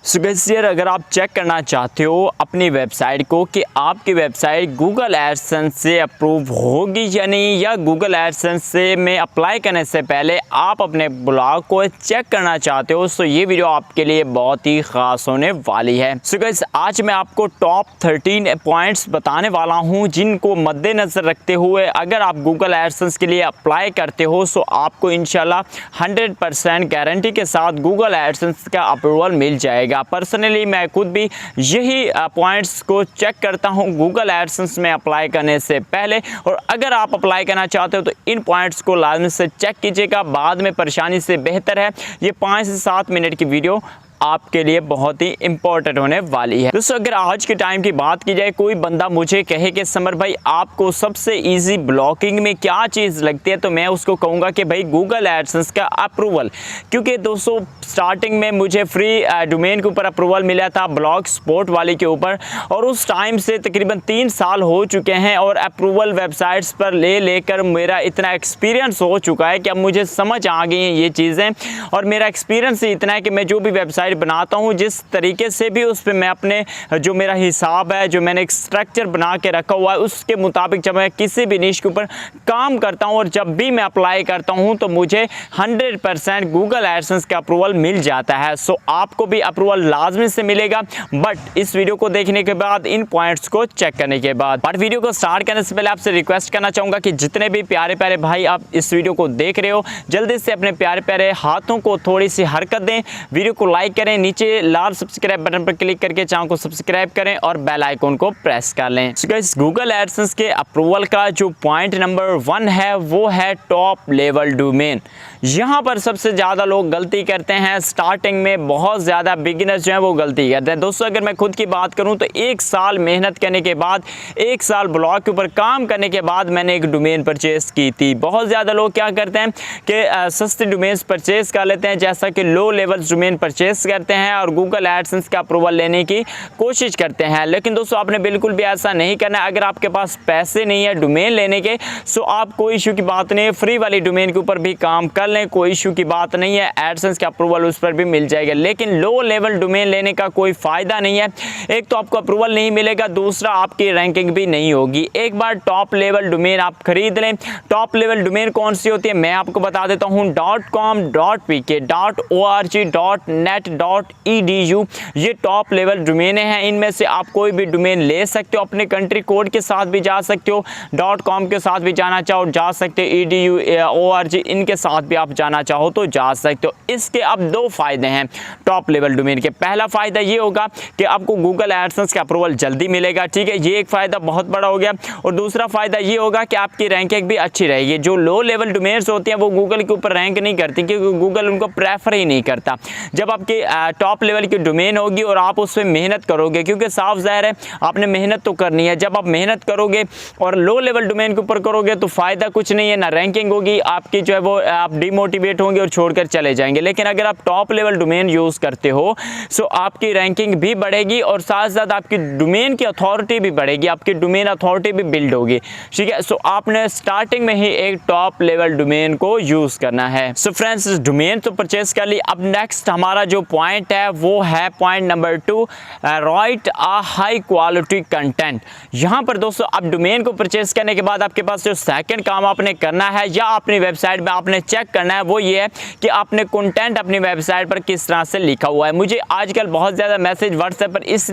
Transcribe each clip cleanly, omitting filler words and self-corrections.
So guys यार, अगर आप चेक करना चाहते हो अपनी वेबसाइट को कि आपकी वेबसाइट गूगल एडसेंस से अप्रूव होगी या नहीं, या गूगल एडसेंस से में अप्लाई करने से पहले आप अपने ब्लॉग को चेक करना चाहते हो, सो ये वीडियो आपके लिए बहुत ही ख़ास होने वाली है। सो गाइस, आज मैं आपको टॉप 13 पॉइंट्स बताने वाला हूँ जिनको मद्देनज़र रखते हुए अगर आप गूगल एडसेंस के लिए अप्लाई करते हो सो आपको इंशाल्लाह 100% गारंटी के साथ गूगल एडसेंस का अप्रूवल मिल जाएगा। पर्सनली मैं खुद भी यही पॉइंट्स को चेक करता हूं गूगल एडसेंस में अप्लाई करने से पहले, और अगर आप अप्लाई करना चाहते हो तो इन पॉइंट्स को लाजमी से चेक कीजिएगा। बाद में परेशानी से बेहतर है ये 5 से 7 मिनट की वीडियो आपके लिए बहुत ही इंपॉर्टेंट होने वाली है। दोस्तों, अगर आज के टाइम की बात की जाए, कोई बंदा मुझे कहे कि समर भाई आपको सबसे इजी ब्लॉगिंग में क्या चीज़ लगती है, तो मैं उसको कहूँगा कि भाई गूगल एडसेंस का अप्रूवल। क्योंकि दोस्तों स्टार्टिंग में मुझे फ्री डोमेन के ऊपर अप्रूवल मिला था ब्लॉग स्पॉट वाले के ऊपर, और उस टाइम से तकरीबन 3 साल हो चुके हैं और अप्रूवल वेबसाइट्स पर लेकर मेरा इतना एक्सपीरियंस हो चुका है कि अब मुझे समझ आ गई हैं ये चीज़ें। और मेरा एक्सपीरियंस ही इतना है कि मैं जो भी वेबसाइट बनाता हूं जिस तरीके से भी उस पर मैं अपने जो मेरा हिसाब है, जो मैंने एक स्ट्रक्चर बना के रखा हुआ है, उसके मुताबिक जब मैं किसी भी निश के ऊपर काम करता हूं और जब भी मैं अप्लाई करता हूं तो मुझे 100% गूगल एडसेंस का अप्रूवल मिल जाता है। सो आपको भी अप्रूवल लाजमी से मिलेगा, बट इस वीडियो को देखने के बाद, इन पॉइंट्स को चेक करने के बाद। बट वीडियो को स्टार्ट करने से पहले आपसे रिक्वेस्ट करना चाहूँगा कि जितने भी प्यारे प्यारे भाई आप इस वीडियो को देख रहे हो, जल्दी से अपने प्यारे प्यारे हाथों को थोड़ी सी हरकत दें, वीडियो को लाइक करें, नीचे लाल सब्सक्राइब बटन पर क्लिक करके चैनल को सब्सक्राइब करें और बेल आइकन को प्रेस कर लें। सो गाइस, गूगल एडसेंस के अप्रूवल का जो पॉइंट नंबर 1 है वो है टॉप लेवल डोमेन। यहाँ पर सबसे ज़्यादा लोग गलती करते हैं, स्टार्टिंग में बहुत ज़्यादा बिगिनर्स जो हैं वो गलती करते हैं। दोस्तों, अगर मैं खुद की बात करूँ तो 1 साल मेहनत करने के बाद, 1 साल ब्लॉग के ऊपर काम करने के बाद मैंने एक डोमेन परचेज़ की थी। बहुत ज़्यादा लोग क्या करते हैं कि सस्ते डोमेन्स परचेज़ कर लेते हैं, जैसा कि लो लेवल डोमेन परचेज़ करते हैं और गूगल एडसेंस का अप्रूवल लेने की कोशिश करते हैं। लेकिन दोस्तों, आपने बिल्कुल भी ऐसा नहीं करना है। अगर आपके पास पैसे नहीं है डोमेन लेने के, सो आप कोई इशू की बात नहीं है, फ्री वाली डोमेन के ऊपर भी काम कर लें, कोई इशू की बात नहीं है, एडसेंस का अप्रूवल उस पर भी मिल जाएगा। लेकिन लो लेवल डोमेन लेने का कोई फ़ायदा नहीं है। एक तो आपको अप्रूवल नहीं मिलेगा, दूसरा आपकी रैंकिंग भी नहीं होगी। एक बार टॉप लेवल डोमेन आप खरीद लें। टॉप लेवल डोमेन कौन सी होती है मैं आपको बता देता हूँ। .com, .pk, .org, .net, .edu, ये टॉप लेवल डोमेन हैं। इनमें से आप कोई भी डोमेन ले सकते हो, अपने कंट्री कोड के साथ भी जा सकते हो, .com के साथ भी जाना चाहो जा सकते हो, edu, org इनके साथ भी आप जाना चाहो तो जा सकते हो। इसके अब 2 फ़ायदे हैं टॉप लेवल डोमेन के। पहला फ़ायदा ये होगा कि आपको गूगल एडसेंस का अप्रूवल जल्दी मिलेगा, ठीक है, ये एक फ़ायदा बहुत बड़ा हो गया। और दूसरा फ़ायदा ये होगा कि आपकी रैंकिंग भी अच्छी रहेगी। जो लो लेवल डोमेन्स होते हैं वो गूगल के ऊपर रैंक नहीं करती, क्योंकि गूगल उनको प्रेफर ही नहीं करता। जब आपकी टॉप लेवल की डोमेन होगी और आप उस पर मेहनत करोगे, क्योंकि साफ ज़ाहिर है आपने मेहनत तो करनी है, जब आप मेहनत करोगे और लो लेवल डोमेन के ऊपर करोगे तो फ़ायदा कुछ नहीं है, ना रैंकिंग होगी आपकी, जो है वो आप डिमोटिवेट होंगे और छोड़कर चले जाएंगे। लेकिन अगर आप टॉप लेवल डोमेन यूज़ करते हो सो आपकी रैंकिंग भी बढ़ेगी और साथ साथ आपकी डोमेन की अथॉरिटी भी बढ़ेगी, आपकी डोमेन अथॉरिटी भी बिल्ड होगी, ठीक है। सो आपने स्टार्टिंग में ही एक टॉप लेवल डोमेन को यूज़ करना है। सो फ्रेंड्स, डोमेन तो परचेज कर ली। अब नेक्स्ट हमारा जो पॉइंट है वो है point number 2, right a high quality content. यहाँ पर दोस्तों अब डोमेन को परचेज करने के बाद आपके पास जो सेकंड काम आपने करना है या अपनी वेबसाइट में आपने चेक करना है वो ये है कि आपने कंटेंट अपनी वेबसाइट पर किस तरह से लिखा हुआ है। मुझे आजकल बहुत ज़्यादा मैसेज व्हाट्सएप पर इस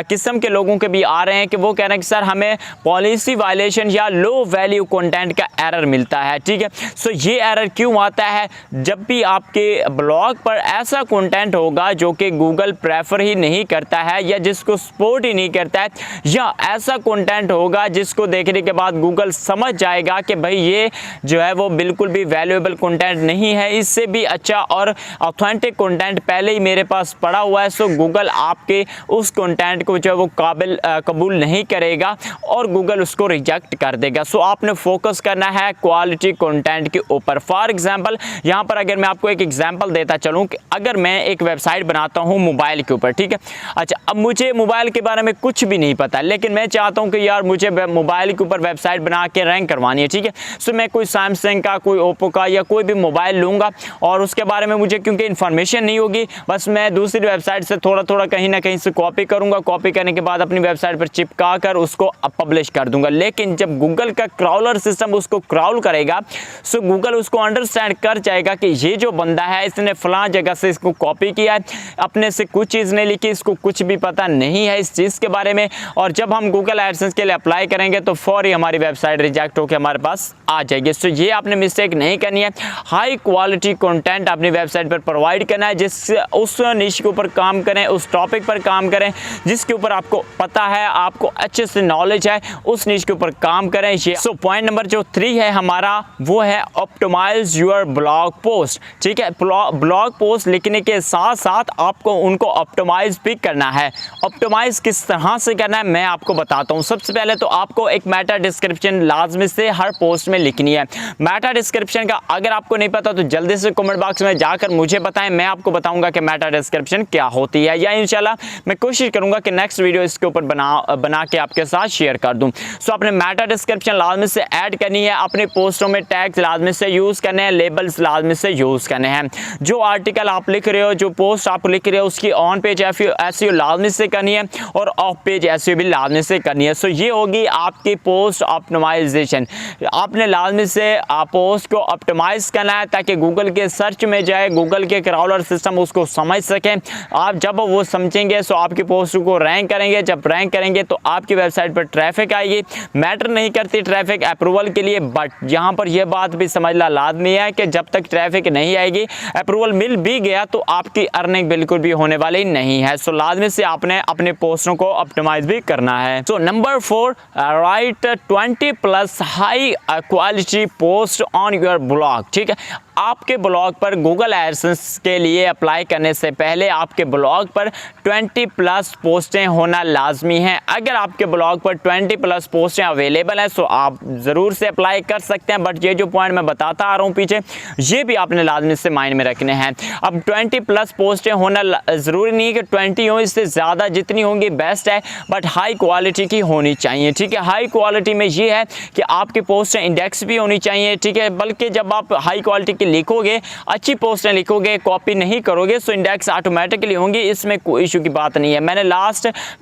किस्म के लोगों के भी आ रहे हैं कि वो कह रहे हैं कि सर हमें पॉलिसी वायलेशन या लो वैल्यू कंटेंट का एरर मिलता है, ठीक है। सो ये एरर क्यों आता है? जब भी आपके ब्लॉग पर ऐसा कंटेंट होगा जो कि गूगल प्रेफर ही नहीं करता है या जिसको सपोर्ट ही नहीं करता है, या ऐसा कंटेंट होगा जिसको देखने के बाद गूगल समझ जाएगा कि भाई ये जो है वो बिल्कुल भी वैल्यूएबल कंटेंट नहीं है, इससे भी अच्छा और ऑथेंटिक कंटेंट पहले ही मेरे पास पड़ा हुआ है, सो गूगल आपके उस कंटेंट को जो है वो कबूल नहीं करेगा और गूगल उसको रिजेक्ट कर देगा। सो आपने फोकस करना है क्वालिटी कंटेंट के ऊपर। फॉर एग्जांपल, यहाँ पर अगर मैं आपको एक एग्जांपल देता चलूँ कि अगर मैं एक वेबसाइट बनाता हूँ मोबाइल के ऊपर, ठीक है। अच्छा, अब मुझे मोबाइल के बारे में कुछ भी नहीं पता, लेकिन मैं चाहता हूँ कि यार मुझे मोबाइल के ऊपर वेबसाइट बना के रैंक करवानी है, ठीक है। सो मैं कोई सैमसंग का, कोई ओप्पो का या कोई भी मोबाइल लूँगा और उसके बारे में मुझे क्योंकि इन्फॉर्मेशन नहीं होगी, बस मैं दूसरी वेबसाइट से थोड़ा थोड़ा कहीं ना कहीं से कॉपी करूँगा, कॉपी करने के बाद अपनी वेबसाइट पर चिपका कर उसको पब्लिश कर दूंगा। लेकिन जब गूगल का क्राउलर सिस्टम उसको क्राउल करेगा सो गूगल उसको अंडरस्टैंड कर जाएगा कि ये जो बंदा है इसने फलां जगह से इसको कॉपी किया है, अपने से कुछ चीज़ नहीं लिखी, इसको कुछ भी पता नहीं है इस चीज़ के बारे में। और जब हम गूगल एडसेंस के लिए अप्लाई करेंगे तो फौरी हमारी वेबसाइट रिजेक्ट होकर हमारे पास आ जाएगी। सो ये आपने मिस्टेक नहीं करनी है। हाई क्वालिटी कंटेंट अपनी वेबसाइट पर प्रोवाइड करना है, जिस उस निश के ऊपर काम करें, उस टॉपिक पर काम करें जिसके ऊपर आपको पता है, आपको अच्छे से नॉलेज है, उस निश के ऊपर काम करें। ये सो पॉइंट नंबर जो 3 है हमारा वो है ऑप्टिमाइज योर ब्लॉग पोस्ट। ठीक है, ब्लॉग पोस्ट लिखने के साथ साथ आपको उनको ऑप्टिमाइज भी करना है। ऑप्टिमाइज किस तरह से करना है मैं आपको बताता हूँ। सबसे पहले तो आपको एक मेटा डिस्क्रिप्शन लाजमी से हर पोस्ट में लिखनी है। मेटा डिस्क्रिप्शन का अगर आपको नहीं पता तो जल्दी से कमेंट बॉक्स में जाकर मुझे बताएं, मैं आपको बताऊंगा कि मेटा डिस्क्रिप्शन क्या होती है, या इंशाल्लाह मैं कोशिश करूंगा कि नेक्स्ट वीडियो इसके ऊपर बना के आपके साथ शेयर कर दूं। सो आपने मेटा डिस्क्रिप्शन लाजमी से ऐड करनी है, अपने पोस्टों में टैग्स लाजमी से यूज़ करने हैं, लेबल्स लाजमी से यूज़ करने हैं। जो आर्टिकल आप लिख रहे हो, जो पोस्ट आप लिख रहे हो उसकी ऑन पेज एसईओ लाजमी से करनी है और ऑफ पेज एसईओ भी लाजमी से करनी है। सो ये होगी आपकी पोस्ट ऑप्टिमाइजेशन। आपने लाजमी से पोस्ट को ऑप्टिमाइज करना है ताकि गूगल के सर्च में जाए, गूगल के क्राउलर सिस्टम उसको समझ सकें। आप जब वो समझेंगे सो आपकी पोस्ट को रैंक करेंगे, जब रैंक करेंगे तो आपकी वेबसाइट पर ट्रैफिक आएगी। मैटर नहीं करती ट्रैफिक अप्रूवल के लिए, बट यहाँ पर यह बात भी समझना लाजमी है कि जब तक ट्रैफिक नहीं आएगी, अप्रूवल मिल भी गया तो आपकी अर्निंग बिल्कुल भी होने वाली नहीं है। सो लाजमी से आपने अपने पोस्टों को ऑप्टिमाइज भी करना है। So number 4, right 20+ high quality post on your blog. ठीक है, आपके ब्लॉग पर गूगल एडसेंस के लिए अप्लाई करने से पहले आपके ब्लॉग पर 20+ पोस्टें होना लाजमी हैं। अगर आपके ब्लॉग पर 20+ पोस्टें अवेलेबल हैं तो आप ज़रूर से अप्लाई कर सकते हैं, बट ये जो पॉइंट मैं बताता आ रहा हूँ पीछे, ये भी आपने लाजमी से माइंड में रखने हैं। अब 20+ पोस्टें होना ज़रूरी नहीं है कि 20 हो, इससे ज़्यादा जितनी होंगी बेस्ट है, बट हाई क्वालिटी की होनी चाहिए। ठीक है, हाई क्वालिटी में ये है कि आपकी पोस्टें इंडेक्स भी होनी चाहिए। ठीक है, बल्कि जब आप हाई क्वालिटी की लिखोगे, अच्छी पोस्टें लिखोगे, कॉपी नहीं करोगे सो इंडेक्स ऑटोमेटिकली होंगी, इसमें कोई इशू की बात नहीं है। मैंने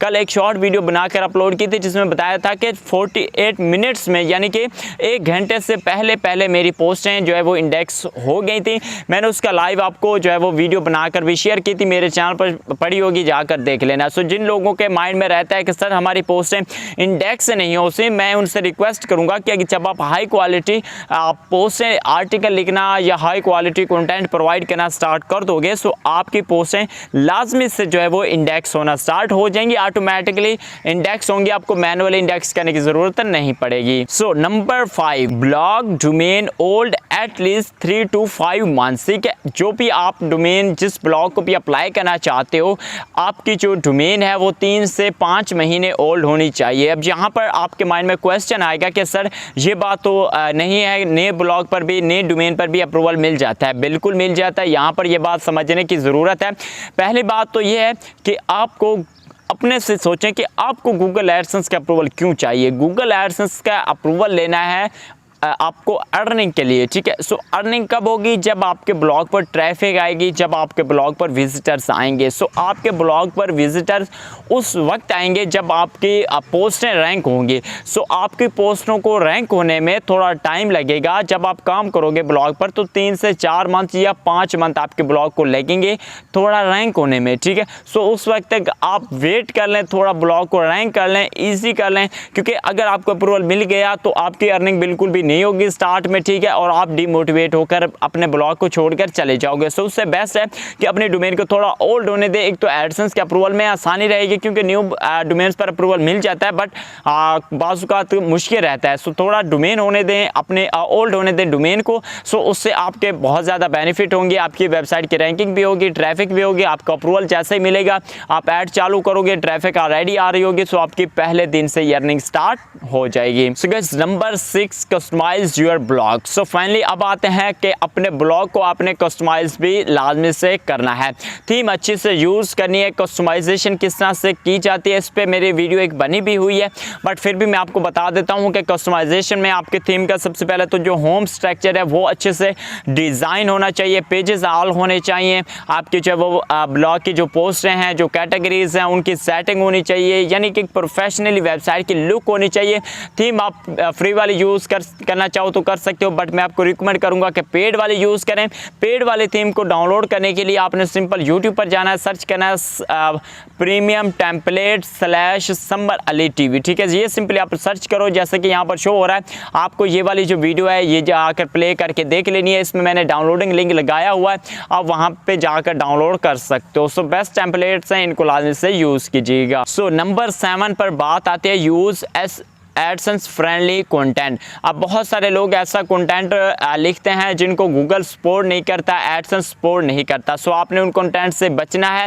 कल एक शॉर्ट वीडियो बनाकर अपलोड की थी जिसमें बताया था कि 48 मिनट्स में, यानी कि 1 घंटे से पहले मेरी पोस्टें जो है वो इंडेक्स हो गई थी। मैंने उसका लाइव आपको जो है वो वीडियो बनाकर भी शेयर की थी, मेरे चैनल पर पड़ी होगी, जाकर देख लेना। सो जिन लोगों के माइंड में रहता है कि सर हमारी पोस्टें इंडेक्स नहीं हो, उसे मैं उनसे रिक्वेस्ट करूँगा कि जब आप हाई क्वालिटी पोस्टें, आर्टिकल लिखना या हाई क्वालिटी कंटेंट प्रोवाइड करना स्टार्ट कर दोगे सो आपकी पोस्टें लाजमी से जो है वो इंडेक्स होना स्टार्ट हो जाएंगी, ऑटोमेटिकली इंडेक्स होंगी, आपको मैनुअली इंडेक्स करने की ज़रूरत नहीं पड़ेगी। So number 5, blog domain old at least 3 to 5 months. ठीक है, जो भी आप डोमेन, जिस ब्लॉग को भी अप्लाई करना चाहते हो, आपकी जो डोमेन है वो 3 से 5 महीने ओल्ड होनी चाहिए। अब यहाँ पर आपके माइंड में क्वेश्चन आएगा कि सर ये बात तो नहीं है, नए ब्लॉग पर भी, नए डोमेन पर भी अप्रूवल मिल जाता है। बिल्कुल मिल जाता है, यहाँ पर यह बात समझने की ज़रूरत है। पहली बात तो यह है कि आपको अपने से सोचें कि आपको गूगल एडसेंस का अप्रूवल क्यों चाहिए। गूगल एडसेंस का अप्रूवल लेना है आपको अर्निंग के लिए। ठीक है, सो अर्निंग कब होगी? जब आपके ब्लॉग पर ट्रैफिक आएगी, जब आपके ब्लॉग पर विजिटर्स आएंगे। सो आपके ब्लॉग पर विजिटर्स उस वक्त आएंगे जब आपकी पोस्टें रैंक होंगी। सो आपकी पोस्टों को रैंक होने में थोड़ा टाइम लगेगा। जब आप काम करोगे ब्लॉग पर तो 3 से 4 मंथ या 5 मंथ आपके ब्लॉग को लगेंगे थोड़ा रैंक होने में। ठीक है, सो उस वक्त तक आप वेट कर लें, थोड़ा ब्लॉग को रैंक कर लें, ईजी कर लें, क्योंकि अगर आपको अप्रूवल मिल गया तो आपकी अर्निंग बिल्कुल भी नहीं होगी स्टार्ट में। ठीक है, और आप डिमोटिवेट होकर अपने ब्लॉग को छोड़कर चले जाओगे। सो उससे बेस्ट है कि अपने डोमेन को थोड़ा ओल्ड होने दे। एक तो एडसेंस के अप्रूवल में आसानी रहेगी क्योंकि न्यू डोमेन्स पर अप्रूवल मिल जाता है, बट बाज़ औक़ात मुश्किल रहता है। सो थोड़ा डोमेन होने दें, अपने ओल्ड होने दें डोमेन को। सो उससे आपके बहुत ज़्यादा बेनिफिट होंगे, आपकी वेबसाइट की रैंकिंग भी होगी, ट्रैफिक भी होगी। आपका अप्रूवल जैसे ही मिलेगा आप ऐड चालू करोगे, ट्रैफिक ऑलरेडी आ रही होगी, सो आपकी पहले दिन से अर्निंग स्टार्ट हो जाएगी। So guys, number 6, customise your blog. So finally अब आते हैं कि अपने ब्लॉग को आपने कस्टमाइज भी लाजमी से करना है, थीम अच्छी से यूज़ करनी है। कस्टमाइजेशन किस तरह से की जाती है इस पर मेरी वीडियो एक बनी भी हुई है, बट फिर भी मैं आपको बता देता हूँ कि कस्टमाइजेशन में आपके थीम का सबसे पहले तो जो होम स्ट्रक्चर है वो अच्छे से डिज़ाइन होना चाहिए, पेजेस ऑल होने चाहिए, आपकी जो वो ब्लॉग की जो पोस्टें हैं, जो कैटेगरीज हैं, उनकी सेटिंग होनी चाहिए, यानी कि प्रोफेशनली वेबसाइट की लुक होनी चाहिए। थीम आप फ्री वाली यूज़ करना चाहो तो कर सकते हो, बट मैं आपको रिकमेंड करूंगा कि पेड वाली यूज़ करें। पेड वाली थीम को डाउनलोड करने के लिए आपने सिंपल यूट्यूब पर जाना है, सर्च करना है premium template /summer Ali TV, ठीक है। ये सिंपली आप सर्च करो, जैसे कि यहाँ पर शो हो रहा है आपको ये वाली जो वीडियो है ये जाकर प्ले करके देख लेनी है। इसमें मैंने डाउनलोडिंग लिंक लगाया हुआ है, आप वहाँ पे जाकर डाउनलोड कर सकते हो। सो बेस्ट टेम्पलेट्स हैं, इनको लाजमी से यूज़ कीजिएगा। सो नंबर 7 पर बात आती है यूज़ एडसेंस फ्रेंडली कंटेंट। अब बहुत सारे लोग ऐसा कंटेंट लिखते हैं जिनको गूगल सपोर्ट नहीं करता, एडसेंस सपोर्ट नहीं करता। सो आपने उन कंटेंट से बचना है,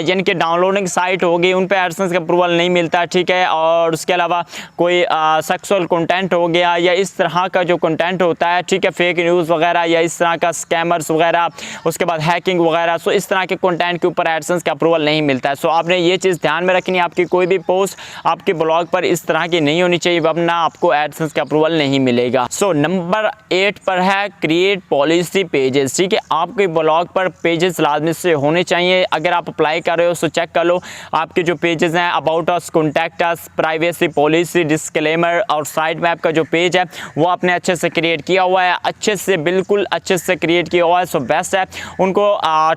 यानी कि डाउनलोडिंग साइट होगी उन पे एडसेंस का अप्रूवल नहीं मिलता, ठीक है। और उसके अलावा कोई सेक्सुअल कंटेंट हो गया या इस तरह का जो कंटेंट होता है, ठीक है, फेक न्यूज़ वगैरह या इस तरह का स्कैमर्स वगैरह, उसके बाद हैकिंग वगैरह, सो इस तरह के कंटेंट के ऊपर एडसेंस का अप्रूवल नहीं मिलता है। सो आपने ये चीज़ ध्यान में रखनी है, आपकी कोई भी पोस्ट आपके ब्लॉग पर इस तरह की नहीं चाहिए, वरना आपको एडसेंस का अप्रूवल नहीं मिलेगा। सो नंबर 8 पर है क्रिएट पॉलिसी पेजेस, ठीक है। आपके ब्लॉग पर पेजेस लाजमी से होने चाहिए। अगर आप अप्लाई कर रहे हो तो चेक कर लो आपके जो पेजेस हैं, about us, contact us, privacy policy, disclaimer और साइट मैप का जो पेज है वो आपने अच्छे से क्रिएट किया हुआ है, अच्छे से, बिल्कुल अच्छे से क्रिएट किया हुआ है। सो बेस्ट है, उनको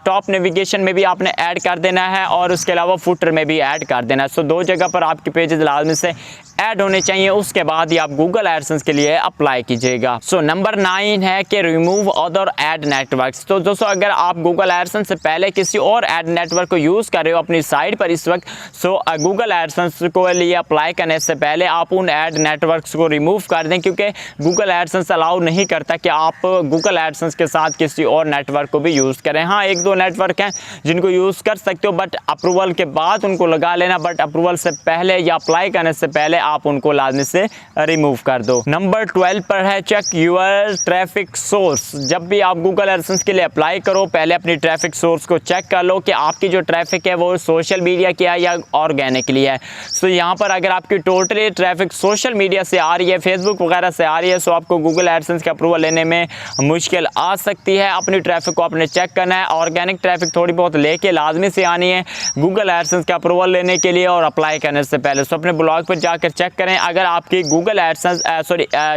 टॉप नेविगेशन में भी आपने ऐड कर देना है और उसके अलावा फुटर में भी ऐड कर देना है। सो 2 जगह पर आपके पेजेस लाजमी से ऐड होने चाहिए, उसके बाद ही आप गूगल एडसेंस के लिए अप्लाई कीजिएगा। सो नंबर 9 है कि रिमूव अदर एड नेटवर्क्स। तो दोस्तों अगर आप गूगल एडसेंस से पहले किसी और एड नेटवर्क को यूज़ कर रहे हो अपनी साइट पर इस वक्त, सो गूगल एडसेंस को लिए अप्लाई करने से पहले आप उन एड नेटवर्क्स को रिमूव कर दें, क्योंकि गूगल एडसेंस अलाउ नहीं करता कि आप गूगल एडसेंस के साथ किसी और नेटवर्क को भी यूज़ करें। हाँ, 1-2 नेटवर्क हैं जिनको यूज़ कर सकते हो, बट अप्रूवल के बाद उनको लगा लेना, बट अप्रूवल से पहले या अप्लाई करने से पहले आप उनको लाजमी से रिमूव कर दो। नंबर 12 पर है चेक यूर ट्रैफिक सोर्स। जब भी आप गूगल एडसेंस के लिए अप्लाई करो, पहले अपनी ट्रैफिक सोर्स को चेक कर लो कि आपकी जो ट्रैफिक है वो सोशल मीडिया की है या ऑर्गेनिकली है। सो यहाँ पर अगर आपकी टोटली ट्रैफिक सोशल मीडिया से आ रही है, फेसबुक वगैरह से आ रही है, सो आपको गूगल एडसेंस का अप्रूवल लेने में मुश्किल आ सकती है। अपनी ट्रैफिक को आपने चेक करना है, ऑर्गेनिक ट्रैफिक थोड़ी बहुत लेके लाजमी से आनी है गूगल एडसेंस का अप्रूवल लेने के लिए और अप्लाई करने से पहले। सो अपने ब्लॉग पर जाकर चेक करें, अगर आपकी गूगल एडसेंस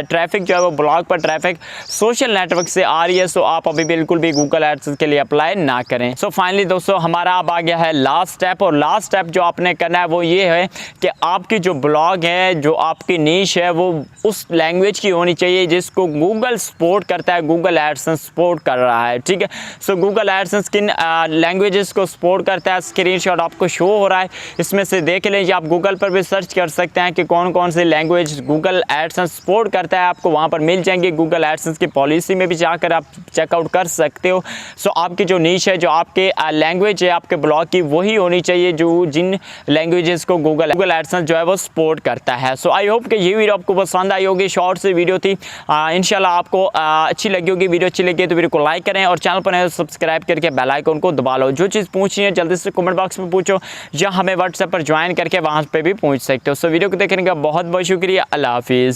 ट्रैफिक जो है वो ब्लॉग पर ट्रैफिक सोशल नेटवर्क से आ रही है, सो आप अभी बिल्कुल भी गूगल एडसेंस के लिए अप्लाई ना करें। सो फाइनली दोस्तों हमारा अब आ गया है लास्ट स्टेप, और लास्ट स्टेप जो आपने करना है वो ये है कि आपकी जो ब्लॉग है, जो आपकी नीश है, वो उस लैंग्वेज की होनी चाहिए जिसको गूगल सपोर्ट करता है, गूगल एडसेंस सपोर्ट कर रहा है, ठीक है। सो गूगल एडसेंस किन लैंग्वेजेस को सपोर्ट करता है, स्क्रीनशॉट आपको शो हो रहा है, इसमें से देख लें। आप गूगल पर भी सर्च कर सकते हैं कि कौन कौन से लैंग्वेज गूगल एडसेंस सपोर्ट करता है, आपको वहाँ पर मिल जाएंगे। गूगल एडसेंस की पॉलिसी में भी जाकर आप चेकआउट कर सकते हो। सो आपकी जो नीश है, जो आपके लैंग्वेज है आपके ब्लॉग की, वही होनी चाहिए जो जिन लैंग्वेजेस को गूगल एडसेंस जो है वो सपोर्ट करता है। सो आई होप कि ये वीडियो आपको पसंद आई होगी, शॉर्ट सी वीडियो थी, इंशाल्लाह आपको अच्छी लगी होगी। वीडियो अच्छी लगी तो वीडियो को लाइक करें और चैनल पर नए सब्सक्राइब करके बेल आइकन को दबा लो। जो चीज़ पूछनी है जल्दी से कमेंट बॉक्स में पूछो या हमें व्हाट्सएप पर ज्वाइन करके वहाँ पर भी पूछ सकते हो। सो वीडियो को देखने का बहुत बहुत शुक्रिया। अल्लाह हाफिज़।